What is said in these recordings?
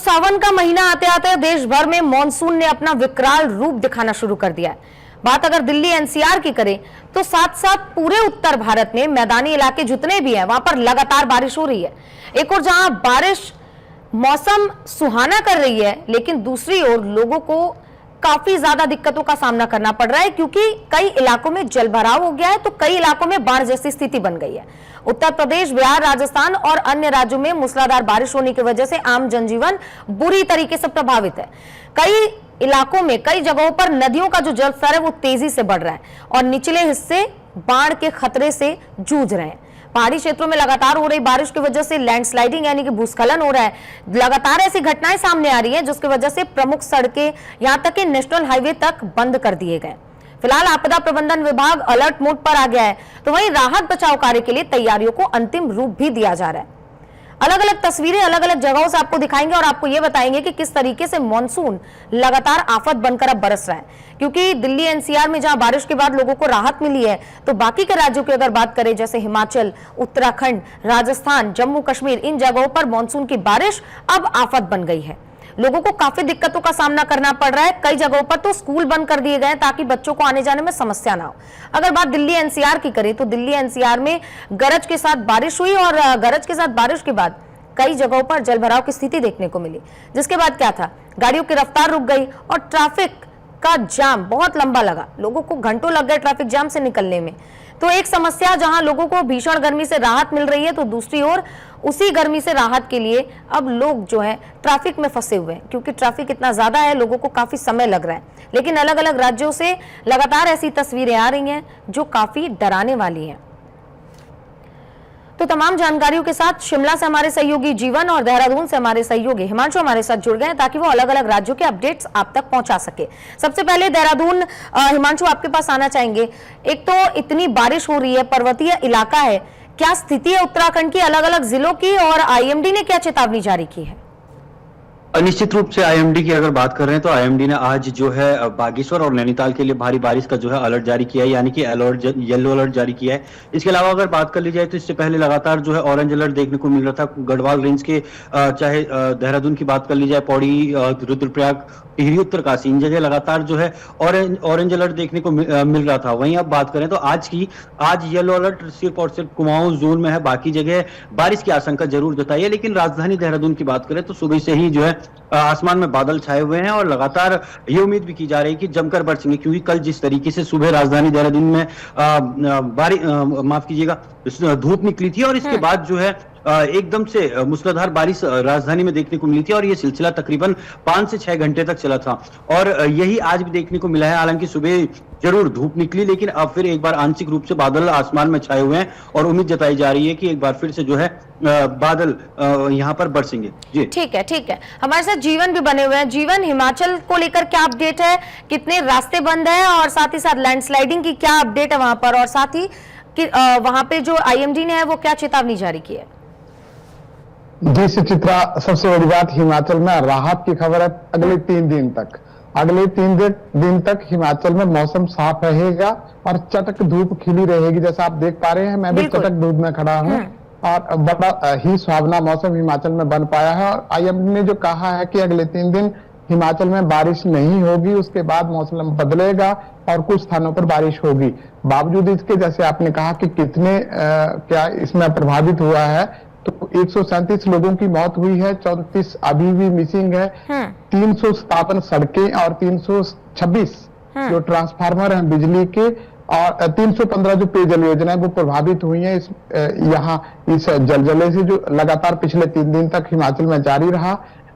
सावन का महीना आते आते देश भर में मॉनसून ने अपना विकराल रूप दिखाना शुरू कर दिया है। बात अगर दिल्ली एनसीआर की करें तो साथ साथ पूरे उत्तर भारत में मैदानी इलाके जितने भी हैं वहां पर लगातार बारिश हो रही है। एक और जहां बारिश मौसम सुहाना कर रही है, लेकिन दूसरी ओर लोगों को काफी ज्यादा दिक्कतों का सामना करना पड़ रहा है, क्योंकि कई इलाकों में जलभराव हो गया है तो कई इलाकों में बाढ़ जैसी स्थिति बन गई है। उत्तर प्रदेश, बिहार, राजस्थान और अन्य राज्यों में मूसलाधार बारिश होने की वजह से आम जनजीवन बुरी तरीके से प्रभावित है। कई इलाकों में कई जगहों पर नदियों का जो जलस्तर है वो तेजी से बढ़ रहा है और निचले हिस्से बाढ़ के खतरे से जूझ रहे हैं। पहाड़ी क्षेत्रों में लगातार हो रही बारिश की वजह से लैंडस्लाइडिंग यानी कि भूस्खलन हो रहा है। लगातार ऐसी घटनाएं सामने आ रही हैं जिसकी वजह से प्रमुख सड़कें यहां तक कि नेशनल हाईवे तक बंद कर दिए गए। फिलहाल आपदा प्रबंधन विभाग अलर्ट मोड पर आ गया है, तो वहीं राहत बचाव कार्य के लिए तैयारियों को अंतिम रूप भी दिया जा रहा है। अलग अलग तस्वीरें अलग अलग जगहों से आपको दिखाएंगे और आपको यह बताएंगे कि किस तरीके से मॉनसून लगातार आफत बनकर अब बरस रहा है। क्योंकि दिल्ली एनसीआर में जहां बारिश के बाद लोगों को राहत मिली है, तो बाकी के राज्यों की अगर बात करें जैसे हिमाचल, उत्तराखंड, राजस्थान, जम्मू कश्मीर, इन जगहों पर मॉनसून की बारिश अब आफत बन गई है। लोगों को काफी दिक्कतों का सामना करना पड़ रहा है। कई जगहों पर तो स्कूल बंद कर दिए गए ताकि बच्चों को आने जाने में समस्या ना हो। अगर बात दिल्ली एनसीआर की करें तो दिल्ली एनसीआर में गरज के साथ बारिश हुई और गरज के साथ बारिश के बाद कई जगहों पर जलभराव की स्थिति देखने को मिली, जिसके बाद क्या था, गाड़ियों की रफ्तार रुक गई और ट्रैफिक का जाम बहुत लंबा लगा। लोगों को घंटों लग गए ट्रैफिक जाम से निकलने में। तो एक समस्या जहां लोगों को भीषण गर्मी से राहत मिल रही है, तो दूसरी ओर उसी गर्मी से राहत के लिए अब लोग जो है ट्रैफिक में फंसे हुए हैं, क्योंकि ट्रैफिक इतना ज्यादा है, लोगों को काफी समय लग रहा है। लेकिन अलग अलग राज्यों से लगातार ऐसी तस्वीरें आ रही हैं जो काफी डराने वाली हैं। तो तमाम जानकारियों के साथ शिमला से हमारे सहयोगी जीवन और देहरादून से हमारे सहयोगी हिमांशु हमारे साथ जुड़ गए ताकि वो अलग अलग राज्यों के अपडेट्स आप तक पहुंचा सके। सबसे पहले देहरादून, हिमांशु आपके पास आना चाहेंगे। एक तो इतनी बारिश हो रही है, पर्वतीय इलाका है, क्या स्थिति है उत्तराखंड की अलग अलग जिलों की और आईएमडी ने क्या चेतावनी जारी की है? निश्चित रूप से आईएमडी की अगर बात कर रहे हैं तो आईएमडी ने आज जो है बागेश्वर और नैनीताल के लिए भारी बारिश का जो है अलर्ट जारी किया है, यानी कि येलो अलर्ट जारी किया है। इसके अलावा अगर बात कर ली जाए तो इससे पहले लगातार जो है ऑरेंज अलर्ट देखने को मिल रहा था। गढ़वाल रेंज के चाहे देहरादून की बात कर ली जाए, पौड़ी, रुद्रप्रयाग, टिहरी, उत्तरकाशी, इन जगह लगातार जो है ऑरेंज अलर्ट देखने को मिल रहा था। वहीं अब बात करें तो आज येलो अलर्ट सिर्फ और सिर्फ कुमाऊं जोन में है, बाकी जगह बारिश की आशंका जरूर जताई है। लेकिन राजधानी देहरादून की बात करें तो सुबह से ही जो है आसमान में बादल छाए हुए हैं और लगातार ये उम्मीद भी की जा रही है कि जमकर बरसेंगे, क्योंकि कल जिस तरीके से सुबह राजधानी देहरादून में माफ कीजिएगा धूप निकली थी और इसके बाद जो है एकदम से मूसलाधार बारिश राजधानी में देखने को मिली थी और ये सिलसिला तकरीबन 5 से 6 घंटे तक चला था और यही आज भी देखने को मिला है। हालांकि सुबह जरूर धूप निकली, लेकिन अब फिर एक बार आंशिक रूप से बादल आसमान में छाए हुए हैं और उम्मीद जताई जा रही है कि एक बार फिर से जो है बादल यहाँ पर बरसेंगे। जी ठीक है। हमारे साथ जीवन भी बने हुए हैं। जीवन, हिमाचल को लेकर क्या अपडेट है, कितने रास्ते बंद है और साथ ही साथ लैंडस्लाइडिंग की क्या अपडेट है वहां पर, और साथ ही वहां पे जो आईएमडी ने है वो क्या चेतावनी जारी की है? जी सुचित्रा, सबसे बड़ी बात हिमाचल में राहत की खबर है। अगले 3 दिन तक हिमाचल में मौसम साफ रहेगा और चटक धूप खिली रहेगी। जैसा आप देख पा रहे हैं, मैं भी चटक धूप में खड़ा हूं और बड़ा ही सुहावना मौसम हिमाचल में बन पाया है। और आईएमडी ने जो कहा है कि अगले 3 दिन हिमाचल में बारिश नहीं होगी, उसके बाद मौसम बदलेगा और कुछ स्थानों पर बारिश होगी। बावजूद इसके, जैसे आपने कहा कि कितने क्या इसमें प्रभावित हुआ है, तो 137 लोगों की मौत हुई है, 34 अभी भी मिसिंग है, 357 सड़कें और 326 जो ट्रांसफार्मर हैं बिजली के और 315 जो पेयजल योजना है वो प्रभावित हुई है। इस जलजले से जो लगातार पिछले 3 दिन तक हिमाचल में जारी रहा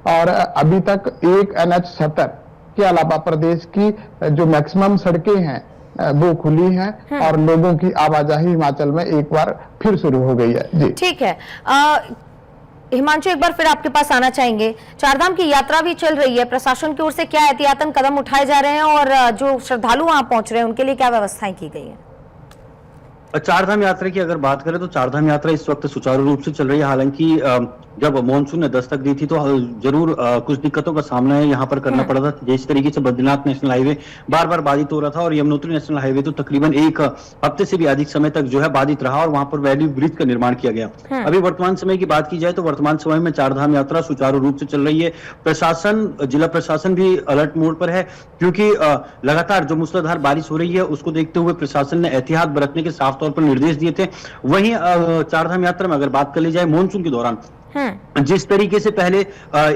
और अभी तक एक NH-70 के अलावा प्रदेश की जो मैक्सिमम सड़कें हैं वो खुली हैं और लोगों की आवाजाही हिमाचल में एक बार फिर शुरू हो गई है। जी ठीक है। हिमांशु, एक बार फिर आपके पास आना चाहेंगे। चारधाम की यात्रा भी चल रही है, प्रशासन की ओर से क्या एहतियातन कदम उठाए जा रहे हैं और जो श्रद्धालु वहां पहुंच रहे हैं उनके लिए क्या व्यवस्थाएं की गई है? चारधाम यात्रा की अगर बात करें तो चारधाम यात्रा इस वक्त सुचारू रूप से चल रही है। हालांकि जब मानसून ने दस्तक दी थी तो जरूर कुछ दिक्कतों का सामना है यहाँ पर करना पड़ा था। जिस तरीके से बद्रीनाथ नेशनल हाईवे बार बार बाधित हो रहा था और यमुनोत्री नेशनल हाईवे तो तकरीबन एक हफ्ते से भी अधिक समय तक जो है बाधित रहा और वहां पर वैली ब्रिज का निर्माण किया गया। अभी वर्तमान समय की बात की जाए तो वर्तमान समय में चारधाम यात्रा सुचारू रूप से चल रही है। प्रशासन, जिला प्रशासन भी अलर्ट मोड पर है क्योंकि लगातार जो मूसलाधार बारिश हो रही है उसको देखते हुए प्रशासन ने एहतियात बरतने के साफ तौर पर निर्देश दिए थे। वहीं चारधाम यात्रा में अगर बात कर ली जाए मानसून के दौरान जिस तरीके से पहले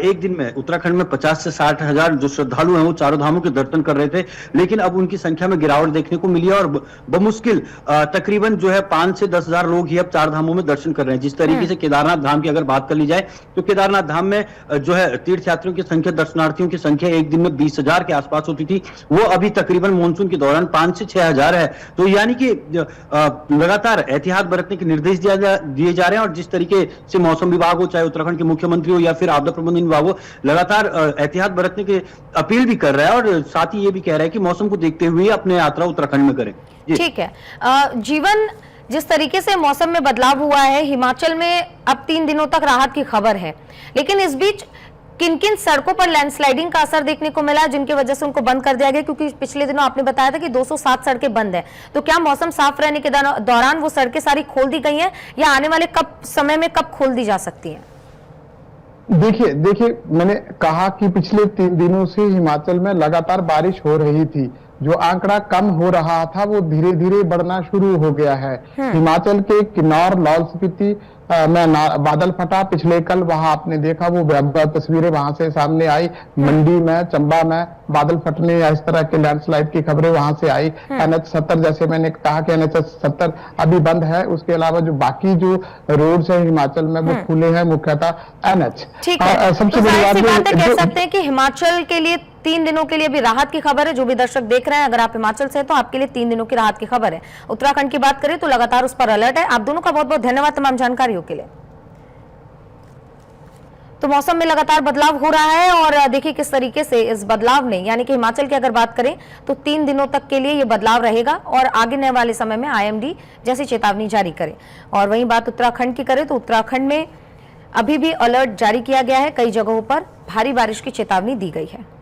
एक दिन में उत्तराखंड में 50 से 60 हजार जो श्रद्धालु हैं वो चारों धामों के दर्शन कर रहे थे, लेकिन अब उनकी संख्या में गिरावट देखने को मिली है और बमुश्किल तकरीबन जो है 5 से 10 हजार लोग ही अब चार धामों में दर्शन कर रहे हैं। जिस तरीके से केदारनाथ धाम की अगर बात कर ली जाए तो केदारनाथ धाम में जो है तीर्थयात्रियों की संख्या, दर्शनार्थियों की संख्या एक दिन में 20 हजार के आसपास होती थी, वो अभी तकरीबन मानसून के दौरान 5 से 6 हजार है। तो यानी कि लगातार एहतियात बरतने के निर्देश दिए जा रहे हैं और जिस तरीके से मौसम विभाग हो, चाहे उत्तराखंड के मुख्यमंत्री हो या फिर आपदा प्रबंधन विभाग हो, लगातार एहतियात बरतने की अपील भी कर रहा है और साथ ही ये भी कह रहा है कि मौसम को देखते हुए अपने यात्रा उत्तराखंड में करें। ठीक है जीवन, जिस तरीके से मौसम में बदलाव हुआ है, हिमाचल में अब 3 दिनों तक राहत की खबर है, लेकिन इस बीच किन किन सड़कों पर लैंडस्लाइडिंग का असर देखने को मिला जिनकी वजह से उनको बंद कर दिया गया? क्योंकि पिछले दिनों आपने बताया था कि 207 सड़कें बंद है, तो क्या मौसम साफ रहने के दौरान वो सड़कें सारी खोल दी गई हैं या आने वाले समय में कब खोल दी जा सकती हैं? देखिए मैंने कहा कि पिछले 3 दिनों से हिमाचल में लगातार बारिश हो रही थी। जो आंकड़ा कम हो रहा था वो धीरे धीरे बढ़ना शुरू हो गया है। हिमाचल के किन्नौर, लाहौल स्पीति में बादल फटा पिछले कल, वहां आपने देखा वो तस्वीरें वहां से सामने आई। मंडी में, चंबा में बादल फटने या इस तरह के लैंडस्लाइड की खबरें वहां से आई। NH 70 जैसे मैंने कहा कि NH 70 अभी बंद है, उसके अलावा जो बाकी जो रोड्स है हिमाचल में वो खुले हैं, मुख्यतः NH। सबसे बड़ी बात कह सकते हैं कि हिमाचल के लिए 3 दिनों के लिए भी राहत की खबर है। जो भी दर्शक देख रहे हैं, अगर आप हिमाचल से हैं तो आपके लिए 3 दिनों की राहत की खबर है। उत्तराखंड की बात करें तो लगातार उस पर अलर्ट है। आप दोनों का बहुत बहुत धन्यवाद तमाम जानकारियों के लिए। तो मौसम में लगातार बदलाव हो रहा है और देखिए किस तरीके से इस बदलाव ने, यानी कि हिमाचल की अगर बात करें तो 3 दिनों तक के लिए ये बदलाव रहेगा और आगे आने वाले समय में IMD जैसी चेतावनी जारी करे। और वहीं बात उत्तराखंड की करें तो उत्तराखंड में अभी भी अलर्ट जारी किया गया है, कई जगहों पर भारी बारिश की चेतावनी दी गई है।